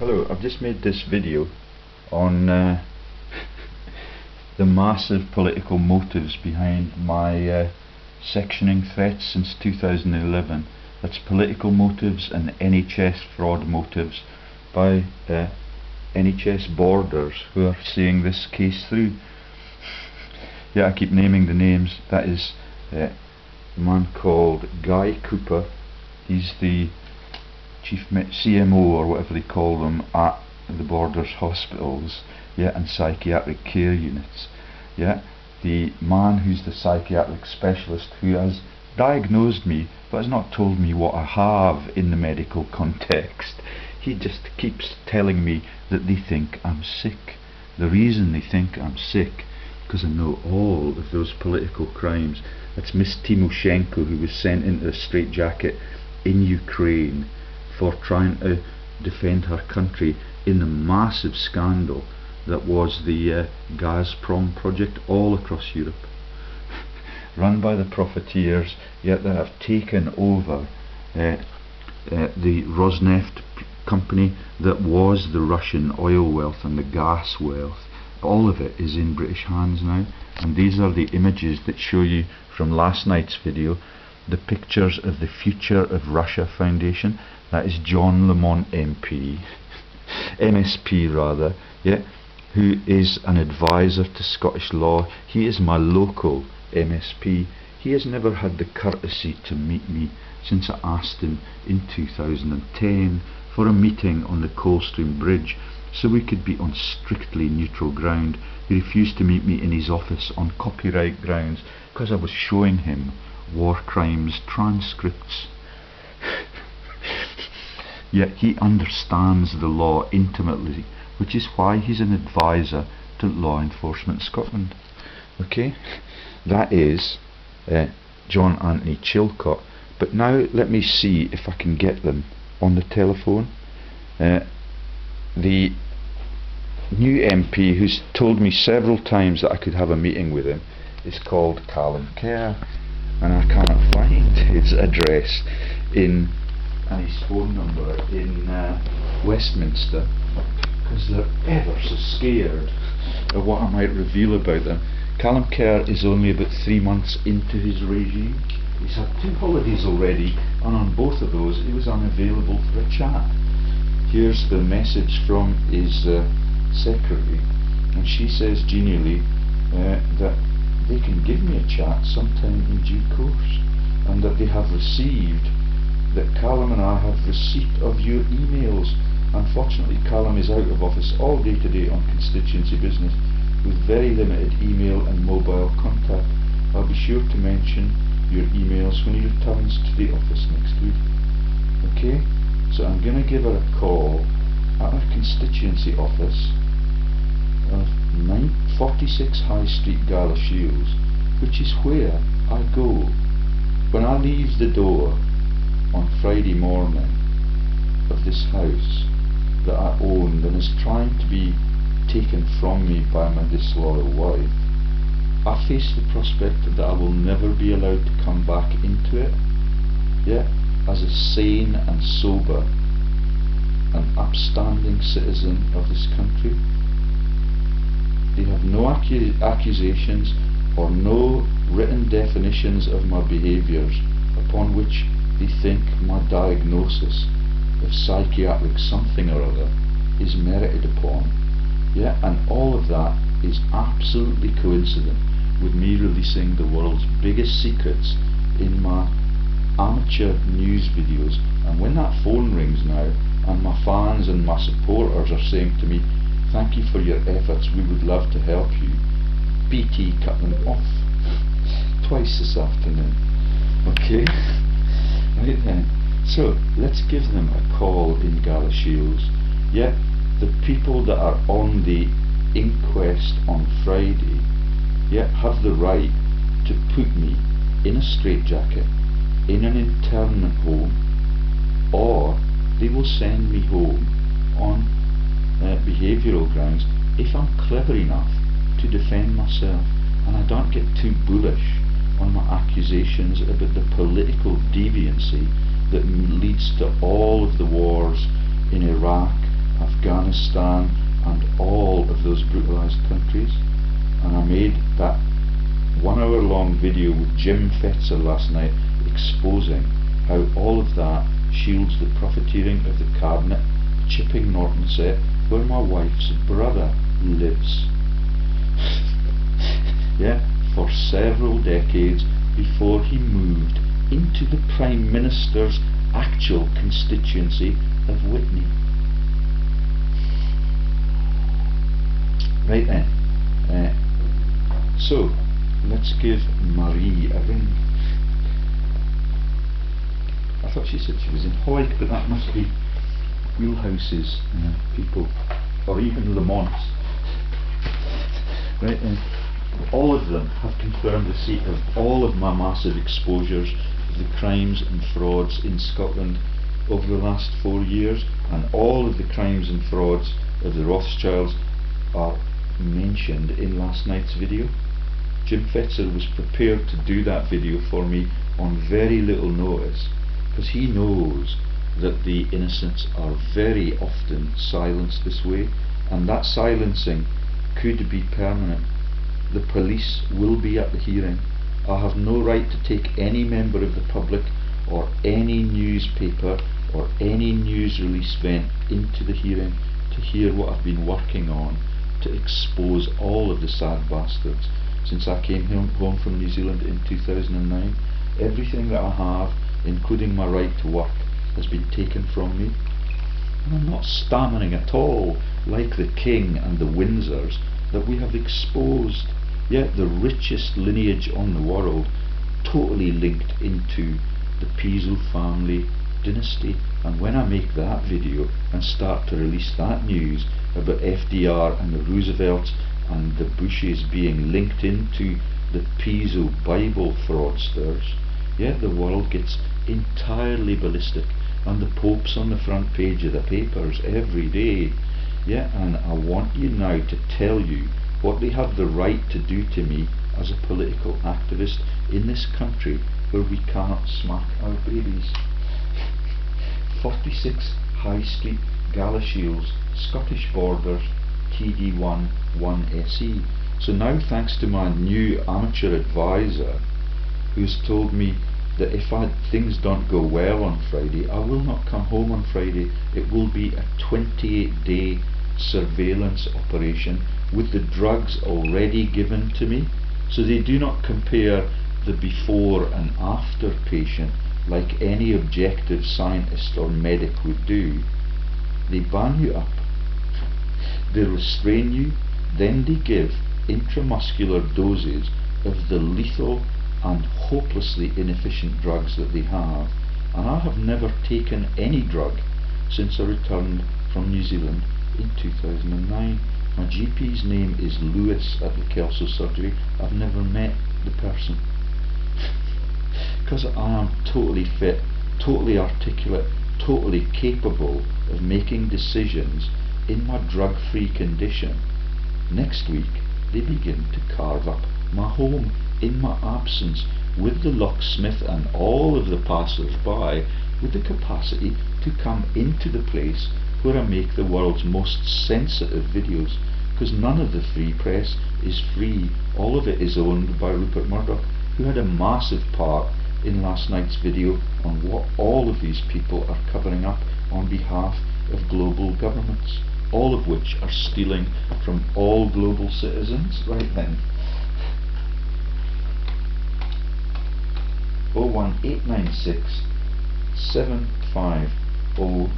Hello, I've just made this video on the massive political motives behind my sectioning threats since 2011. That's political motives and NHS fraud motives by NHS Borders, who are seeing this case through. Yeah, I keep naming the names. That is a man called Guy Cooper. He's the Chief CMO or whatever they call them at the Borders hospitals, yeah, and psychiatric care units. Yeah, the man who's the psychiatric specialist who has diagnosed me but has not told me what I have in the medical context. He just keeps telling me that they think I'm sick. The reason they think I'm sick, because I know all of those political crimes. That's Ms Tymoshenko, who was sent into a straitjacket in Ukraine for trying to defend her country in the massive scandal that was the Gazprom project all across Europe, run by the profiteers, yet they have taken over the Rosneft company that was the Russian oil wealth and the gas wealth. All of it is in British hands now, and these are the images that show you from last night's video the pictures of the Future of Russia Foundation. That is John Lamont MP, MSP rather, yeah, who is an advisor to Scottish law. He is my local MSP. He has never had the courtesy to meet me since I asked him in 2010 for a meeting on the Coldstream Bridge so we could be on strictly neutral ground. He refused to meet me in his office on copyright grounds because I was showing him war crimes transcripts. Yet he understands the law intimately, which is why he's an advisor to Law Enforcement Scotland. Okay, that is John Anthony Chilcott. But now let me see if I can get them on the telephone. The new MP, who's told me several times that I could have a meeting with him, is called Callum Kerr, and I cannot find his address in and his phone number in Westminster, because they're ever so scared of what I might reveal about them. Callum Kerr is only about 3 months into his regime. He's had 2 holidays already, and on both of those he was unavailable for a chat. Here's the message from his secretary, and she says genially that they can give me a chat sometime in due course, and that they have received, that Callum and I have receipt of your emails. Unfortunately, Callum is out of office all day today on constituency business with very limited email and mobile contact. I'll be sure to mention your emails when he returns to the office next week. Okay, so I'm going to give her a call at our constituency office of 946 High Street, GALA Shields, which is where I go when I leave the door on Friday morning of this house that I owned and is trying to be taken from me by my disloyal wife. I face the prospect that I will never be allowed to come back into it, yeah, as a sane and sober and upstanding citizen of this country. They have no accusations or no written definitions of my behaviours upon which they think my diagnosis of psychiatric something or other is merited upon. Yeah, and all of that is absolutely coincident with me releasing the world's biggest secrets in my amateur news videos. And when that phone rings now and my fans and my supporters are saying to me, "Thank you for your efforts, we would love to help you," BT cut them off twice this afternoon. Okay, right then, so let's give them a call in GALA Shields. Yeah, the people that are on the inquest on Friday, yeah, have the right to put me in a straitjacket in an internment home, or they will send me home on behavioural grounds if I'm clever enough to defend myself and I don't get too bullish on my accusations about the political deviancy that leads to all of the wars in Iraq Afghanistan, and all of those brutalised countries. And I made that 1 hour long video with Jim Fetzer last night exposing how all of that shields the profiteering of the cabinet, Chipping Norton set, where my wife's brother lives. Yeah, for several decades before he moved into the Prime Minister's actual constituency of Whitney. Right then, so let's give Marie a ring. I thought she said she was in Hague, but that must be Wheelhouse's people, or even Le Mans. Right then, all of them have confirmed receipt of all of my massive exposures of the crimes and frauds in Scotland over the last 4 years, and all of the crimes and frauds of the Rothschilds are mentioned in last night's video. Jim Fetzer was prepared to do that video for me on very little notice, because he knows that the innocents are very often silenced this way, and that silencing could be permanent. The police will be at the hearing. I have no right to take any member of the public or any newspaper or any news release vent into the hearing to hear what I've been working on to expose all of the sad bastards since I came home from New Zealand in 2009. Everything that I have, including my right to work, has been taken from me. And I'm not stammering at all like the King and the Windsors that we have exposed. Yet the richest lineage on the world, totally linked into the Piso family dynasty. And when I make that video and start to release that news about FDR and the Roosevelts and the Bushes being linked into the Piso Bible fraudsters, yeah, the world gets entirely ballistic, and the Pope's on the front page of the papers every day. Yeah, and I want you now to tell you what they have the right to do to me as a political activist in this country where we cannot smack our babies. 46 High Street, GALA Shields, Scottish Borders, TD1 1SE. So now, thanks to my new amateur advisor, who's told me that if things don't go well on Friday, I will not come home on Friday. It will be a 28-day surveillance operation with the drugs already given to me, so they do not compare the before and after patient like any objective scientist or medic would do. They ban you up, they restrain you, then they give intramuscular doses of the lethal and hopelessly inefficient drugs that they have. And I have never taken any drug since I returned from New Zealand in 2009. My GP's name is Lewis at the Kelso surgery. I've never met the person. Because I am totally fit, totally articulate, totally capable of making decisions in my drug-free condition. Next week they begin to carve up my home in my absence with the locksmith and all of the passers-by with the capacity to come into the place where I make the world's most sensitive videos, because none of the free press is free. All of it is owned by Rupert Murdoch, who had a massive part in last night's video on what all of these people are covering up on behalf of global governments, all of which are stealing from all global citizens. Right then, 01896 750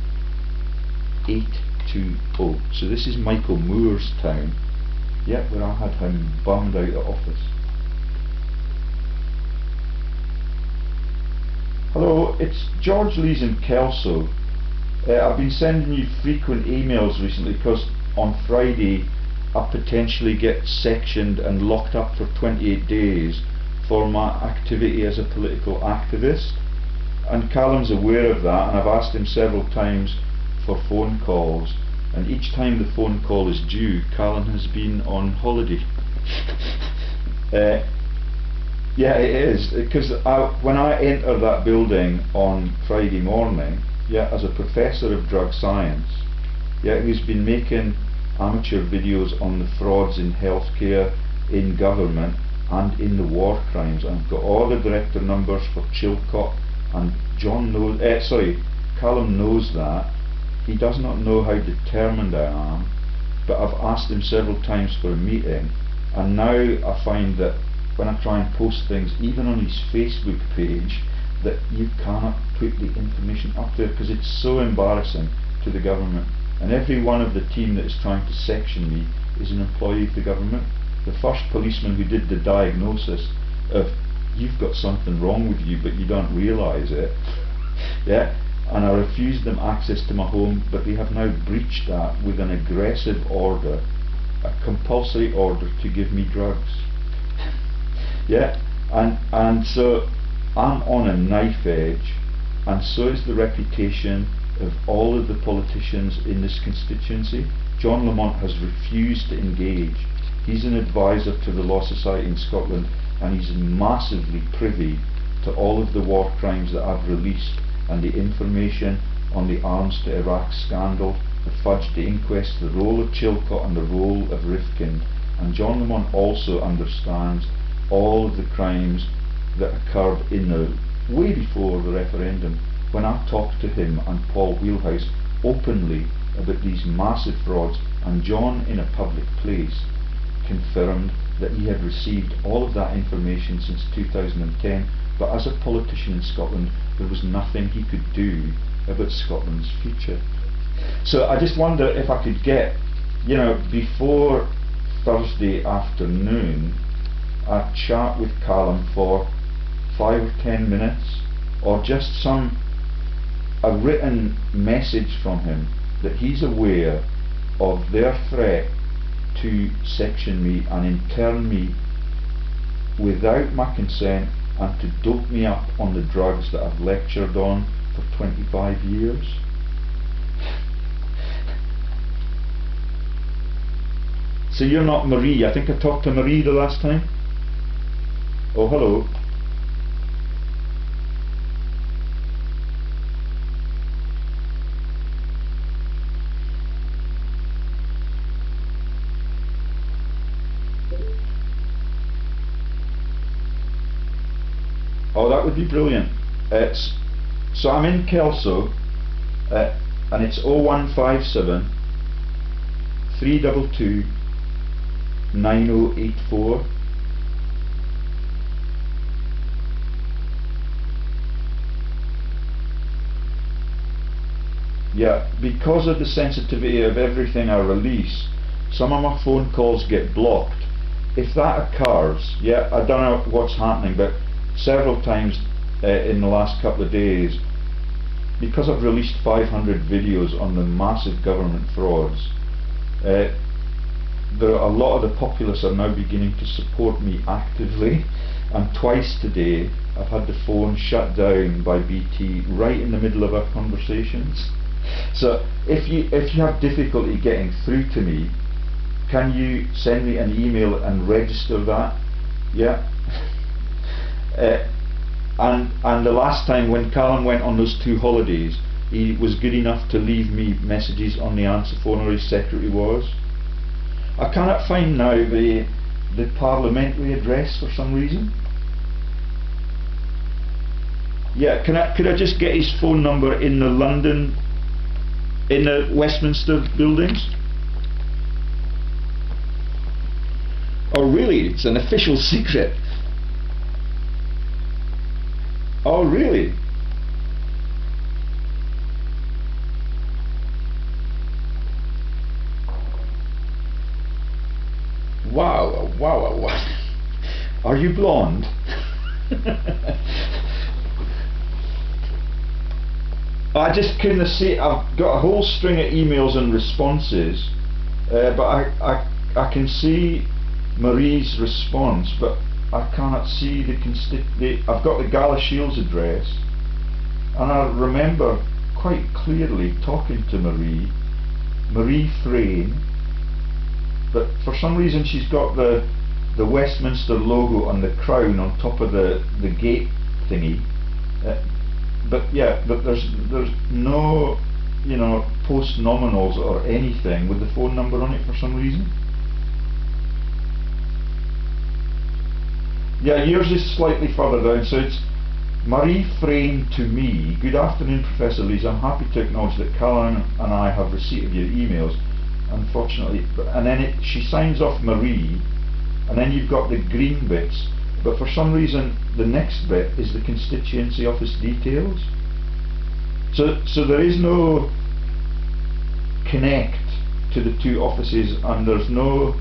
820. So this is Michael Moore's town, yeah, where I had him bummed out of office. Hello, it's George Lees in Kelso. I've been sending you frequent emails recently because on Friday I potentially get sectioned and locked up for 28 days for my activity as a political activist, and Callum's aware of that, and I've asked him several times for phone calls, and each time the phone call is due, Callum has been on holiday. Yeah, it is, because when I enter that building on Friday morning, yeah, as a professor of drug science, yeah, who's been making amateur videos on the frauds in healthcare, in government, and in the war crimes. I've got all the director numbers for Chilcot, and Callum knows that. He does not know how determined I am, but I've asked him several times for a meeting, and now I find that when I try and post things, even on his Facebook page, that you cannot put the information up there because it's so embarrassing to the government. And every one of the team that is trying to section me is an employee of the government. The first policeman who did the diagnosis of you've got something wrong with you but you don't realise it, yeah, and I refused them access to my home, but they have now breached that with an aggressive order, a compulsory order to give me drugs. Yeah, and so I'm on a knife edge, and so is the reputation of all of the politicians in this constituency. John Lamont has refused to engage. He's an advisor to the Law Society in Scotland, and he's massively privy to all of the war crimes that I've released and the information on the arms to Iraq scandal, the fudged inquest, the role of Chilcot and the role of Rifkind. And John Lamont also understands all of the crimes that occurred in the way before the referendum. When I talked to him and Paul Wheelhouse openly about these massive frauds, and John in a public place confirmed that he had received all of that information since 2010, but as a politician in Scotland there was nothing he could do about Scotland's future. So I just wonder if I could get, before Thursday afternoon, a chat with Callum for 5 or 10 minutes, or just a written message from him that he's aware of their threat to section me and intern me without my consent, and to dope me up on the drugs that I've lectured on for 25 years. So you're not Marie. I think I talked to Marie the last time. Oh, hello. Oh, that would be brilliant. So I'm in Kelso, and it's 0157 322 9084. Yeah, because of the sensitivity of everything I release, some of my phone calls get blocked. If that occurs, yeah, I don't know what's happening, but several times in the last couple of days, because I've released 500 videos on the massive government frauds, a lot of the populace are now beginning to support me actively, and twice today I've had the phone shut down by BT right in the middle of our conversations. So if you have difficulty getting through to me, can you send me an email and register that? Yeah. And the last time when Callum went on those 2 holidays, he was good enough to leave me messages on the answer phone, or his secretary was. I cannot find now the parliamentary address for some reason. Yeah, could I just get his phone number in the Westminster buildings? Oh really? It's an official secret. Oh really? Wow, wow, wow. Are you blonde? I just couldn't see. I've got a whole string of emails and responses, but I can see Marie's response, but I cannot see I've got the GALA Shields address, and I remember quite clearly talking to Marie Frayne, but for some reason she's got the Westminster logo on the crown on top of the gate thingy. But yeah, but there's no you know, post nominals or anything with the phone number on it for some reason? Yeah, yours is slightly further down, so it's Marie Frame to me. Good afternoon, Professor Lees. I'm happy to acknowledge that Caroline and I have receipt of your emails. Unfortunately, and then she signs off Marie, and then you've got the green bits, but for some reason the next bit is the constituency office details. So there is no connect to the two offices, and there's no.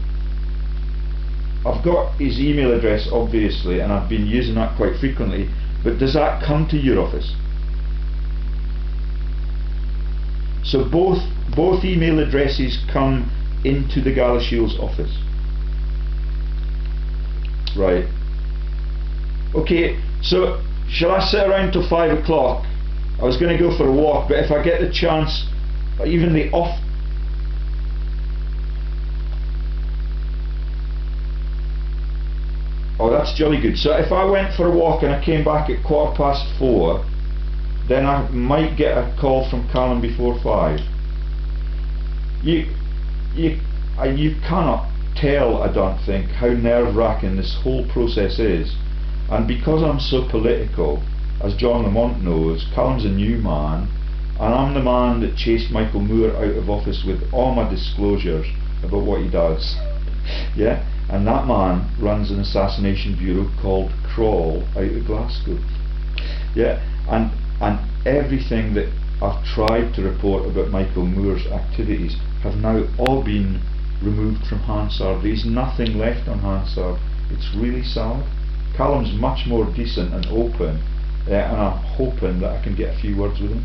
I've got his email address obviously, and I've been using that quite frequently, but does that come to your office? So both email addresses come into the Galashiels office. Right. Okay, so shall I sit around till 5 o'clock? I was going to go for a walk, but if I get the chance, even the off. Oh, that's jolly good. So if I went for a walk and I came back at 4:15, then I might get a call from Callum before 5. You cannot tell, I don't think, how nerve-wracking this whole process is. And because I'm so political, as John Lamont knows, Callum's a new man, and I'm the man that chased Michael Moore out of office with all my disclosures about what he does. Yeah? And that man runs an assassination bureau called Crawl out of Glasgow. Yeah? And everything that I've tried to report about Michael Moore's activities have now all been removed from Hansard. There's nothing left on Hansard. It's really sad. Callum's much more decent and open, and I'm hoping that I can get a few words with him.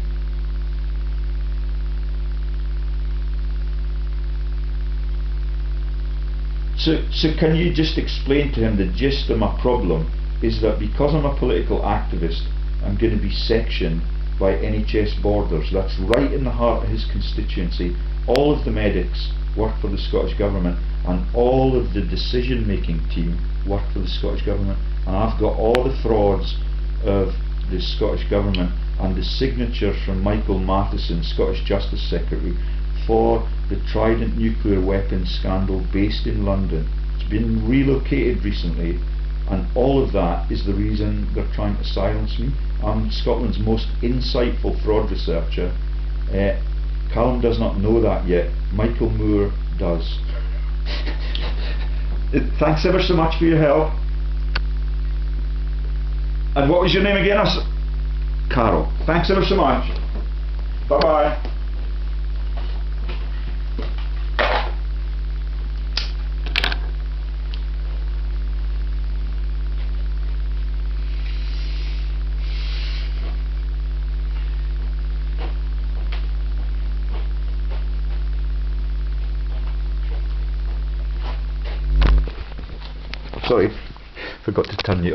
So can you just explain to him the gist of my problem is that because I'm a political activist, I'm going to be sectioned by NHS Borders. That's right in the heart of his constituency. All of the medics work for the Scottish Government, and all of the decision-making team work for the Scottish Government, and I've got all the frauds of the Scottish Government and the signatures from Michael Matheson, Scottish Justice Secretary, for the Trident nuclear weapons scandal based in London. It's been relocated recently, and all of that is the reason they're trying to silence me. I'm Scotland's most insightful fraud researcher. Callum does not know that yet. Michael Moore does. Thanks ever so much for your help. And what was your name again? Carol. Thanks ever so much. Bye bye. Sorry, forgot to turn you